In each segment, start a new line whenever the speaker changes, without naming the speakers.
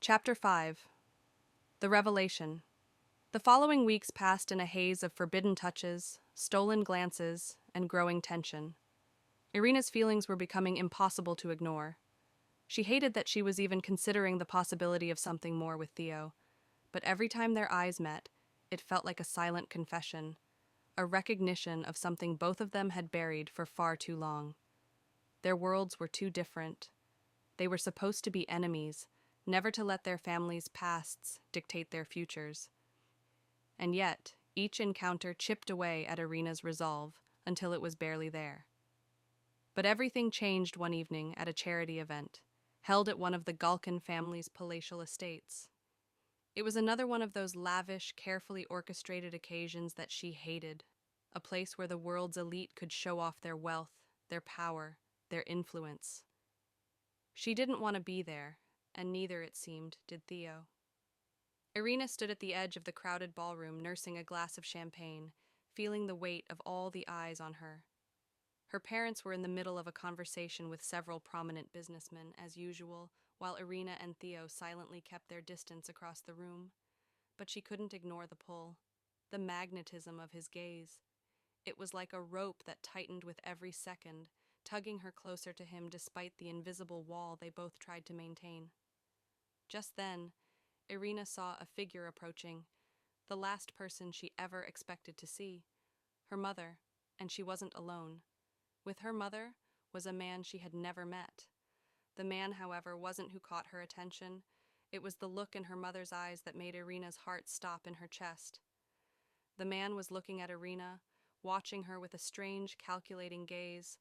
Chapter 5. The Revelation. The following weeks passed in a haze of forbidden touches, stolen glances, and growing tension. Irina's feelings were becoming impossible to ignore. She hated that she was even considering the possibility of something more with Theo, but every time their eyes met, it felt like a silent confession, a recognition of something both of them had buried for far too long. Their worlds were too different. They were supposed to be enemies, never to let their families' pasts dictate their futures. And yet, each encounter chipped away at Irina's resolve until it was barely there. But everything changed one evening at a charity event, held at one of the Galkin family's palatial estates. It was another one of those lavish, carefully orchestrated occasions that she hated, a place where the world's elite could show off their wealth, their power, their influence. She didn't want to be there, and neither, it seemed, did Theo. Irina stood at the edge of the crowded ballroom, nursing a glass of champagne, feeling the weight of all the eyes on her. Her parents were in the middle of a conversation with several prominent businessmen, as usual, while Irina and Theo silently kept their distance across the room. But she couldn't ignore the pull, the magnetism of his gaze. It was like a rope that tightened with every second, tugging her closer to him despite the invisible wall they both tried to maintain. Just then, Irina saw a figure approaching, the last person she ever expected to see. Her mother, and she wasn't alone. With her mother was a man she had never met. The man, however, wasn't who caught her attention. It was the look in her mother's eyes that made Irina's heart stop in her chest. The man was looking at Irina, watching her with a strange, calculating gaze.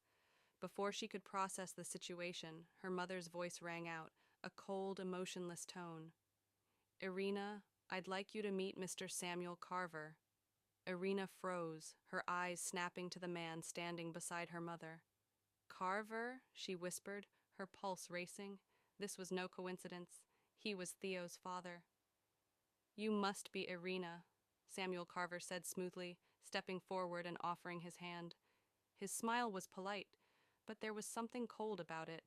Before she could process the situation, her mother's voice rang out, a cold, emotionless tone. "Irina, I'd like you to meet Mr. Samuel Carver." Irina froze, her eyes snapping to the man standing beside her mother. "Carver?" she whispered, her pulse racing. This was no coincidence. He was Theo's father. "You must be Irina," Samuel Carver said smoothly, stepping forward and offering his hand. His smile was polite, but there was something cold about it.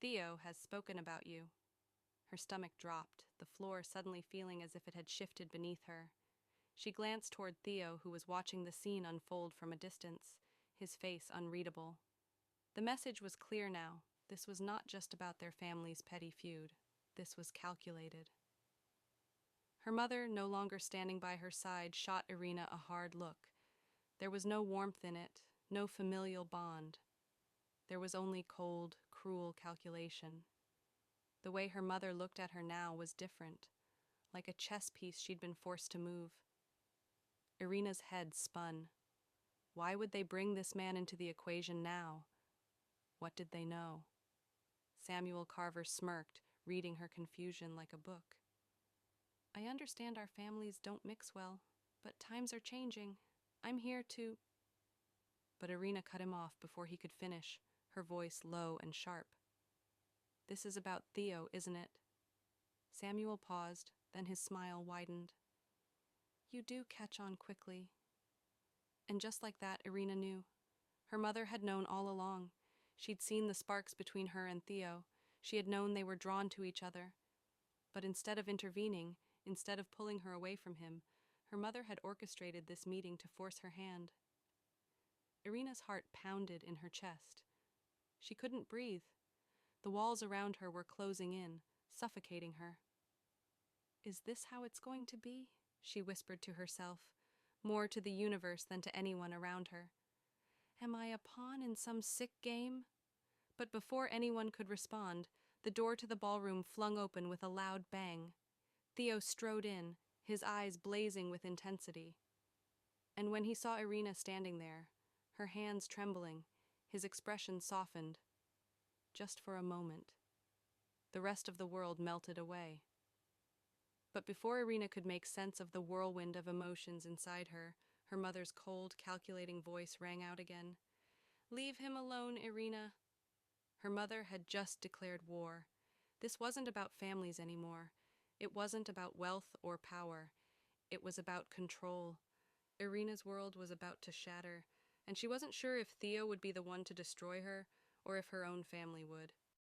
"Theo has spoken about you." Her stomach dropped, the floor suddenly feeling as if it had shifted beneath her. She glanced toward Theo, who was watching the scene unfold from a distance, his face unreadable. The message was clear now. This was not just about their family's petty feud. This was calculated. Her mother, no longer standing by her side, shot Irina a hard look. There was no warmth in it, no familial bond. There was only cold, cruel calculation. The way her mother looked at her now was different, like a chess piece she'd been forced to move. Irina's head spun. Why would they bring this man into the equation now? What did they know? Samuel Carver smirked, reading her confusion like a book. "I understand our families don't mix well, but times are changing. I'm here to—" But Irina cut him off before he could finish, her voice low and sharp. "This is about Theo, isn't it?" Samuel paused, then his smile widened. "You do catch on quickly." And just like that, Irina knew. Her mother had known all along. She'd seen the sparks between her and Theo. She had known they were drawn to each other. But instead of intervening, instead of pulling her away from him, her mother had orchestrated this meeting to force her hand. Irina's heart pounded in her chest. She couldn't breathe. The walls around her were closing in, suffocating her. "Is this how it's going to be?" she whispered to herself, more to the universe than to anyone around her. "Am I a pawn in some sick game?" But before anyone could respond, the door to the ballroom flung open with a loud bang. Theo strode in, his eyes blazing with intensity. And when he saw Irina standing there, her hands trembling, his expression softened. Just for a moment. The rest of the world melted away. But before Irina could make sense of the whirlwind of emotions inside her, her mother's cold, calculating voice rang out again. "Leave him alone, Irina." Her mother had just declared war. This wasn't about families anymore. It wasn't about wealth or power. It was about control. Irina's world was about to shatter, and she wasn't sure if Theo would be the one to destroy her or if her own family would.